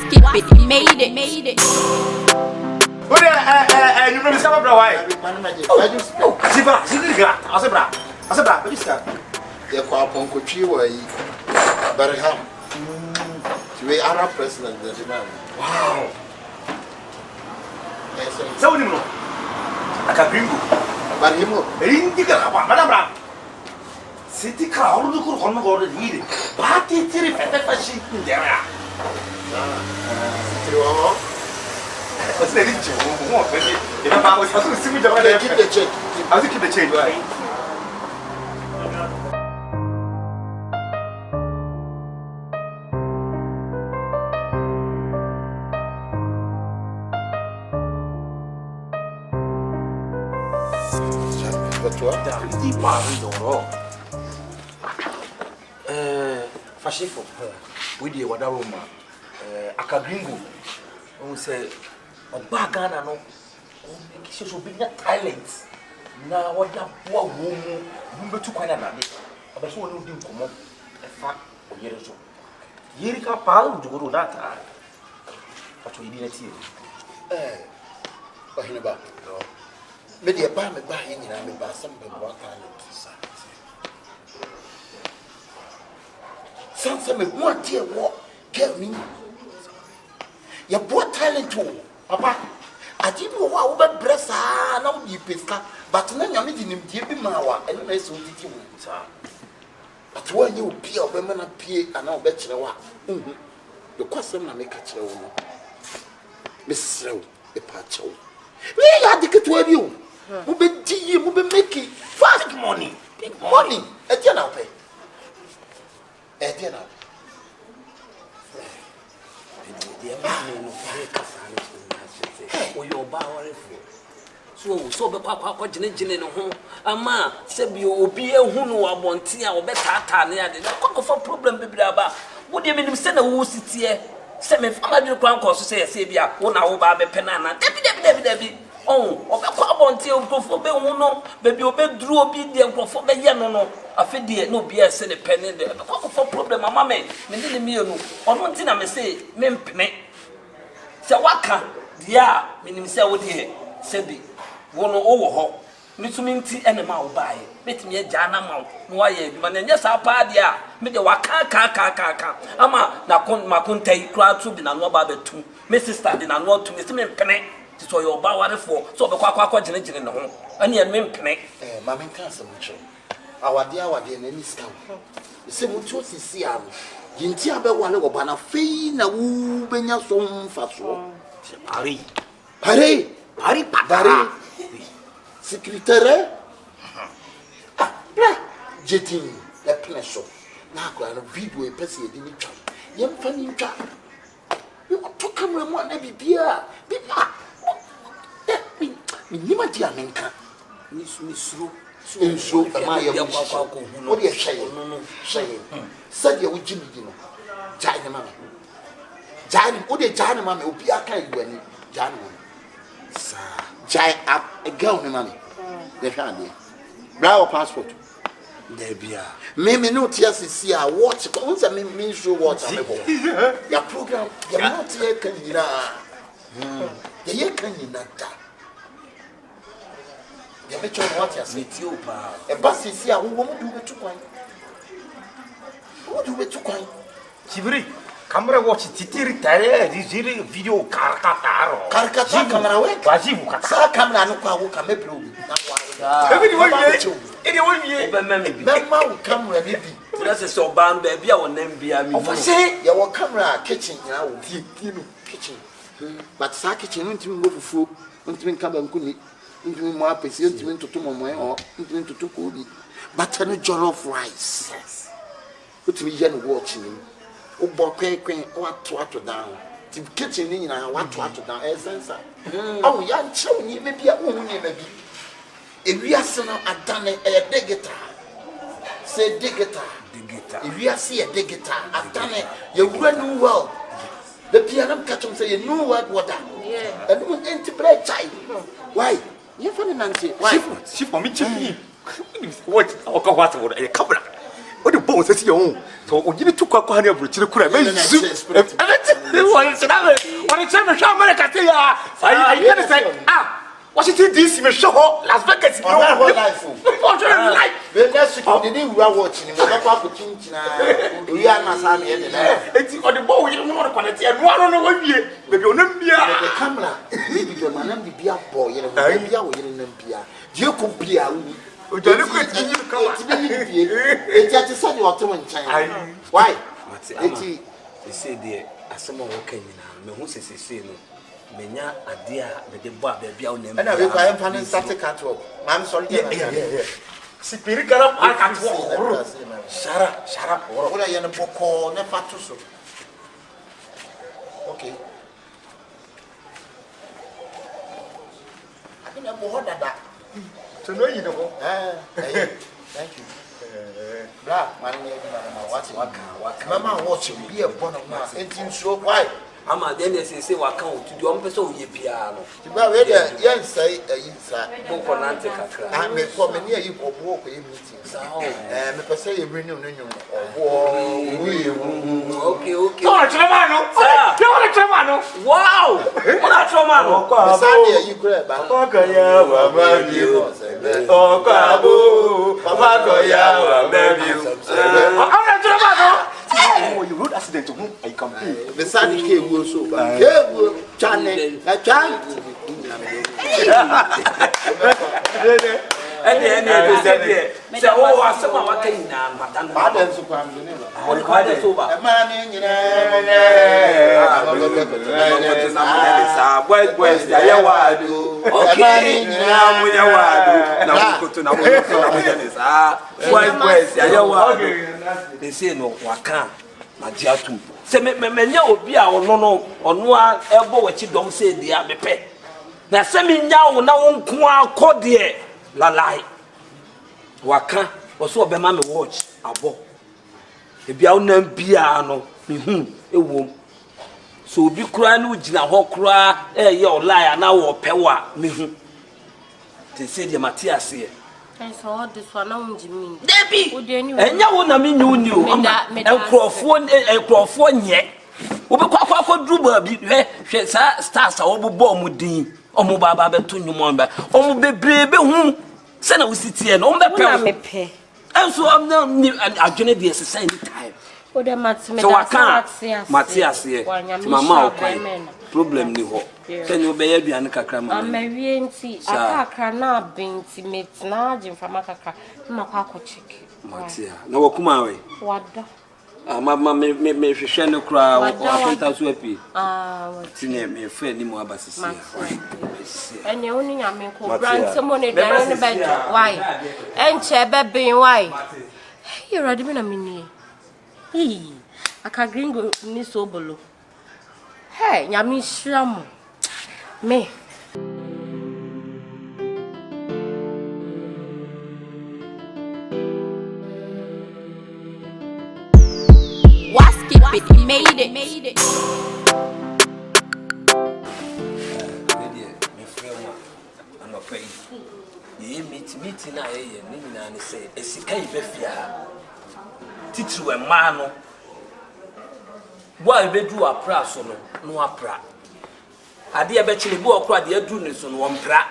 skip it, made it. What you know, Mr. Why? Ziba, Azebra, what is that? They call upon Kuchiwa, Barham. To be Arab president, Wow. So, Akagringo. Barhimo, Indica, Madame. City car, all the good on the order needed. Party, fashion there. What's the issue? You know, I was supposed to see me the way keep the change. I'll keep the change, right? Fashifo, we did what Akagringo, who said, a bagana no, she should be not talent. Now, what that poor woman, number 2 kind of nanny, but so no dim come up a fact or years old. Yerika Pal to go to that. But we didn't see it. But about maybe a palm buying in a something more talent. Something one dear walk, get me. You bought talent too, Papa. I didn't know how bad breasts are now, you pista, but then you're meeting him, dear Mawa, and I saw you, sir. But when you appear, women appear, and I'll bet you what. The question I make a chill, Miss Rowe, a patch. We are the good to you. Who be making fast money, big money, at your now pay. At your now. Your bower so be kwa jine no ho ama se bi obi ehunu abontia obetata na ya de ko for problem bibira ba wo de menim se na wo sitie se me fama dwere kwa nko so se bia wo na wo ba be pena na dabi obekwa abontia okrofo be hu no be obeduru obi de okrofo be ye no afedie no obi ese ne pene de ko for problem ama me de ne mienu ono nti na me se me mpene se waka dia menim se wo de se bi wono owo ho mitumi nti enema wo bae betimi agya na ma no waye aduma na nya sa pa dia me de waka ka ama na makontai kra tu bi na no ba betu me sister de na no tu me se me mpene ti so yo ba ware fo so be kwa gine no ho ane me mpene ma me kan se mo che awade na ni ska se mo tu sisi am yinti abe wale wo ba na fei na wu benya so mfa so Paris. Secrétaire. Jetin la pleso. Na kwa no video e pese e dini twa. Yem fani twa. You to camera mo na bibia. Bibia. Mi nima dia menka. Ni suro so ma ya wo de hweye. Hweye. Sadia wo jimi di no. Jai ne mama. Jai wo de jai ne mama obi aka yiwani. Jai ne sa jai up a girl me mama. The hand. Bra passport. There be a me no tia see a watch. Once I mean show watch am bo. Your program, you not here can you na. The year can you na da. You bet you what you say. Ethiopia. E ba see a wo mo do betu kwan. Wo do betu kwan. Chibri, camera watch titiri tare ziri video karkataro. Karkata camera we. Wajibu kata. Sa camera no kwa wo ka me bro bi. Na wa. Ebi ni wonye. Edi wonye. Be meme bi. Be ma wo camera ni bi. That's so ban be bia wonam bia mi. Of say ya wo camera kitchen ya wo no kitchen. But sa kitchen no ntimi ngo fufu, ntimi nka ba nkuni, ntimi mo apesi, ntimi ntoto momoe o, ntimi ntoto ko bi. But no jollof rice. Yes. Utimi ye no watch ni. O bo kwen o ato down. The kitchen ni na wa ato down essence. Oh ya nchew ni be bia wo hu ni be bi. Ewiase no adane e digita. Say digita. Ewiase e digita adane ye wura new world. The piano catch him say new world water. Yeah. And we enter bread chai. Why? You funny Nancy. Why? She for me chicken. What? Oka what a camera. What the bones is your own. So you need to kwa kwa ni abro chire kura. was America. I say, Washington DC, me show Las Vegas. No life. Didn't watching him. We are not having it's on the boat. You want to connect and one on the way. Maybe on the camera. Maybe your man be a boy. You know, you could be a it's just a son of China. Why? They say there are some working now. Who says say no? Menya adia be the boy be on them. And I will find fun and start a catwalk. I'm sorry. Yeah. Sipirikara akatwo. Shara. What are you in a book or never to so? Okay. I think I'm more than that. To know you know. Thank you. Blah, man, what's Mama watching be a one of my 18 so why? Ama then they say what count to do on person ye piano. Yes, say inside. Go for Nante Catra. I may come near you or walk in meetings. And per se, you bring okay. Wow! What Tromano? You grab Oh, you road accident to whom I compete. The sun came so bad. Channel, a child. And so, oh, someone working now, Madame. Pardon, so I'm they say no, waka, Majiatu. Say, me obi a ono a ebo wachi dom say dia mepe. Na se me nya wo na wo nko akode lalai. Waka, oso obema me watch abo. Ebia wo nam bia no, me hu ewom. So obi kura na ugina ho kura ye olai na wo pewa me hu. They say the Matthias here. I saw this one on Jimmy. Debbie, and you want to mean you knew and Crawford yet. Ubaqua Druba, stars are over bomb with Dean, or Mobaba to you, Mamba, or baby, whom send a city and on the pay. And so I'm now I'm going to be a society time. So I can't, Matthias here, Mamma, problem new. Can you be a Bianca? I'm marrying tea. I can't be intimate now, Jim from Akaka, Macaco chick. Matia, no, come away. What? Mamma may share no crowd or 1,000 what's in me, a friend, more about and you only I mean, grant some money down in the bed. Why? And chair being why? You're a dimini. Akagringo ni sobolo. Hey, Yami Shram. Me. Skip it, he made it. I'm afraid. You meeting I and say, a sick befia. Teach you a man. Why be do a praso no a pra? I dear bet you go across the adunis on one pra.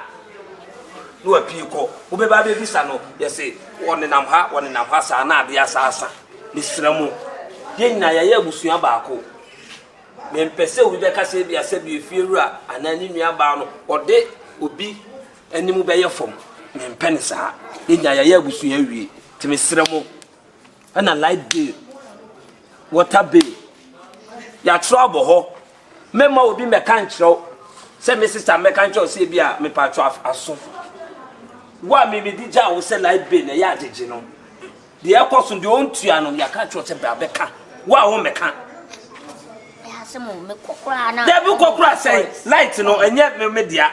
No a pico, who be baby sano, yes, say, one in Amha, one in Amhasa, and not the assassin. Miss Ramu. Yen na ya busuya baako me mpese obi be ka se bia se bi fiewura anani nua ba no ode obi animu be ye fom me mpene saa yen na ya busuya wie ti me sremo na light bill water bill ya trouble ho mema obi me kan kyerɛw se me sister me kan kyerɛw se bia me pa twa aso wa me di ja wo se light bill na ya agege no de ekoso de ontua no ya ka kyerɛw se ba beka wa wo meka Asemo me kokra na de bu kokra say light no enye me dia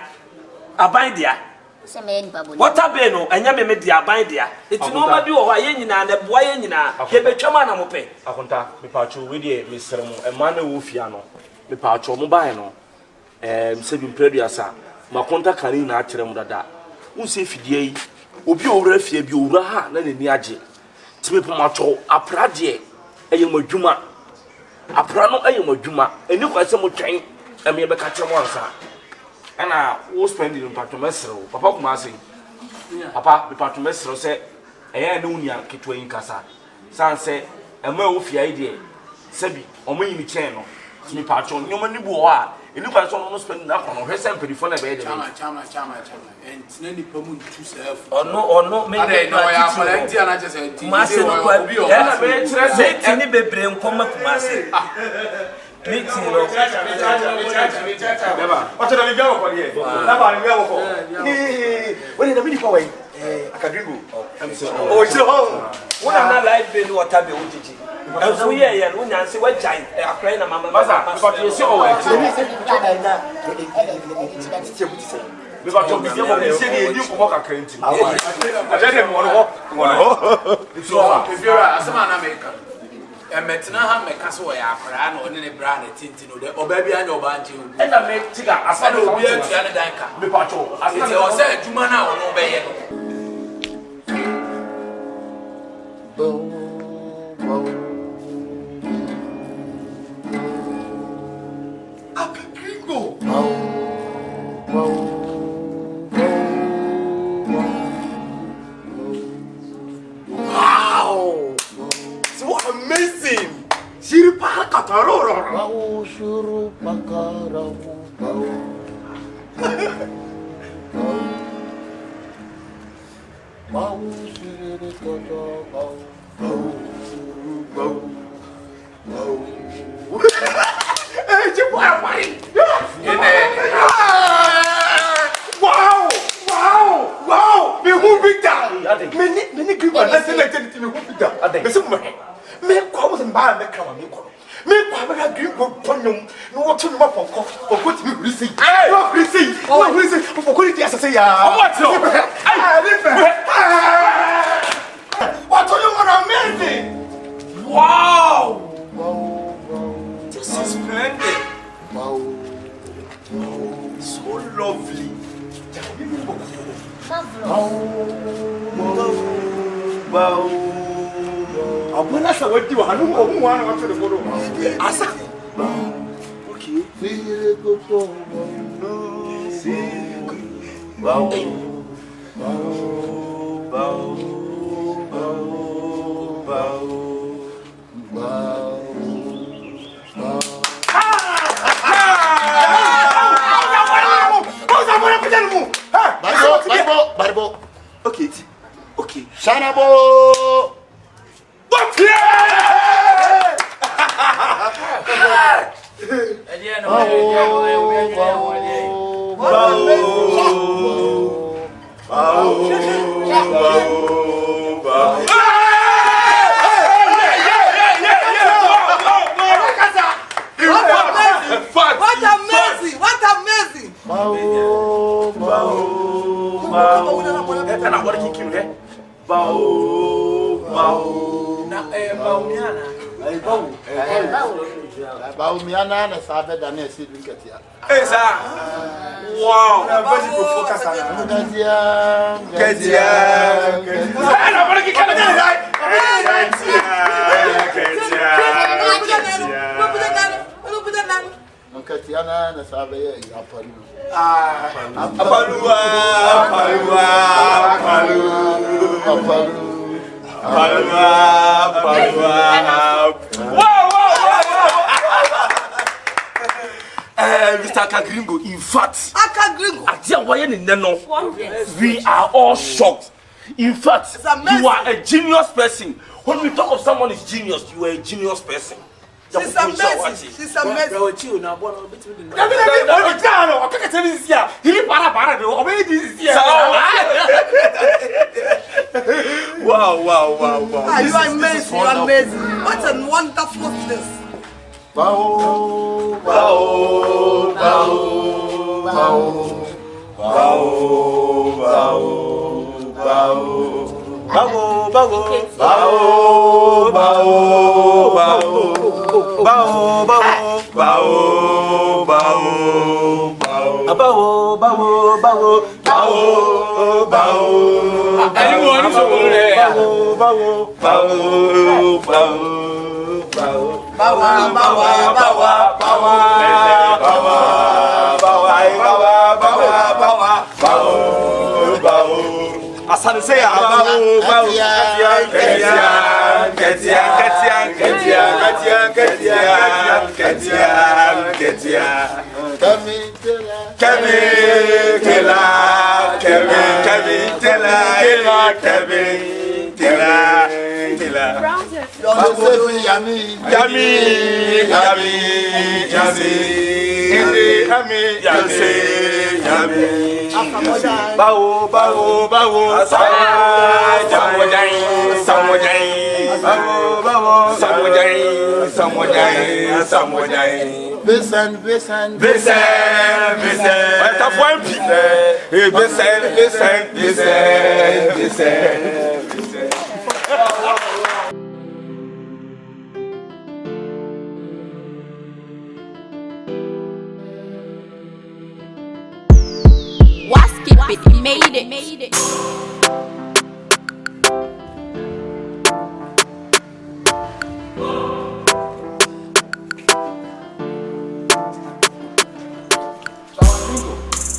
aban dia se me ni baboni water bill no enye me dia aban dia eti no ma bi wo ha ye nyina na boa ye nyina ye betwama na mo pe akonta me pacho we de me seremo e ma na wo fia no me pacho mo ban no se bi producer ma konta kari na a kire mo dada un se fidie yi obi owura fie bi owura ha na ni age ti me pamacho aprade eye madwuma aprano ayi mo dwuma eni kwa se mo twen am ye be ka kire mo ansa ana wo spend in patomesro papa Kumasi papa be patomesro se eya ne unia ketwa yin kasa san se ema wo fia ide sebi omo yin chen no mi patron nyoma ni bu ho a eni kwa so no spend na kono hwe se mpedifo na be de chama entina ni pamu tu self ono me ade no ya parenti ana je se Kumasi no kwa bi o na be kire se tini bebre nkoma Kumasi meeting no beba wacha na bigawo kwa die na ba ni bigawo ko ni wele na mini kwa wai Akagringo oh chiro ho wona na live be no water be wujiji enso ye no nyanse wajai akran na mama basa but you see oh chiro me ba to bi je mo bi se ni edi ko ka krenti aja de mo no so if asema na America emetina ha meka so ya akra na one ne bra na tinti no de oba bi anya oba nche ogu e na me tiga asa na obi atua ne dan ka me pa to asa ite o se adwuma na ono be ye Akagringo. wow so amazing shiripa kataroro Wow, shuru pakara. Wow, shuru wow me who big that me grip and let's let it me who big that me some me kwa mo mba me kama me kwa me kwa me grip go ponyum no what to ma poko poko ti me risi no risi poko ti asase ya what no what you want amazing wow this is splendid so lovely wow abona sa wadi wa hanu ko mu wana wato de bodo asa okay wow Barbo. okay Shanabo. What yeah Miana na sabe da na si drinkatia. Esa. Wow. Na basi ko focus ana. Katia. Ana bora ki kana dai. Katia na sabe ya apalu. Mr. Akagringo, in fact, Wonders. we are all shocked. In fact, you are a genius person. When we talk of someone is genius, you are a genius person. She's amazing. She's amazing. Wow. You are amazing. You are amazing. What a wonderful this. Anyone is over there. Asante say He made it.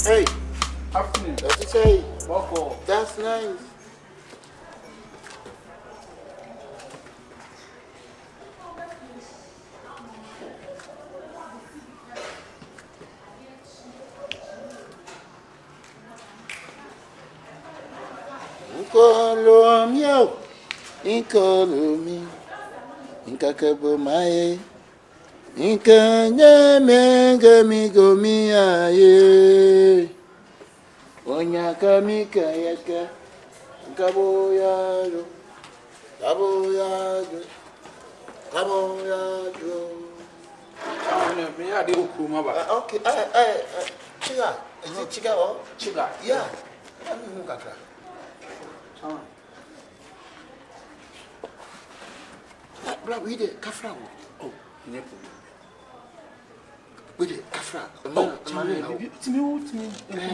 Hey, Afternoon. what you say? Welcome. That's nice. Inkolomio, Inkolomi, Inkakabo Mae, Inkanyamengamigomi aye, Onyakamika yaka, Kaboyado, Kaboyado, Kaboyado. Me had the Okuma. Okay, Chiga, is it Chiga or Chiga. Yeah, I'm Mukaka. Bro, we did Kafra. Oh, Nepo. We did Kafra. Oh, to me. Me.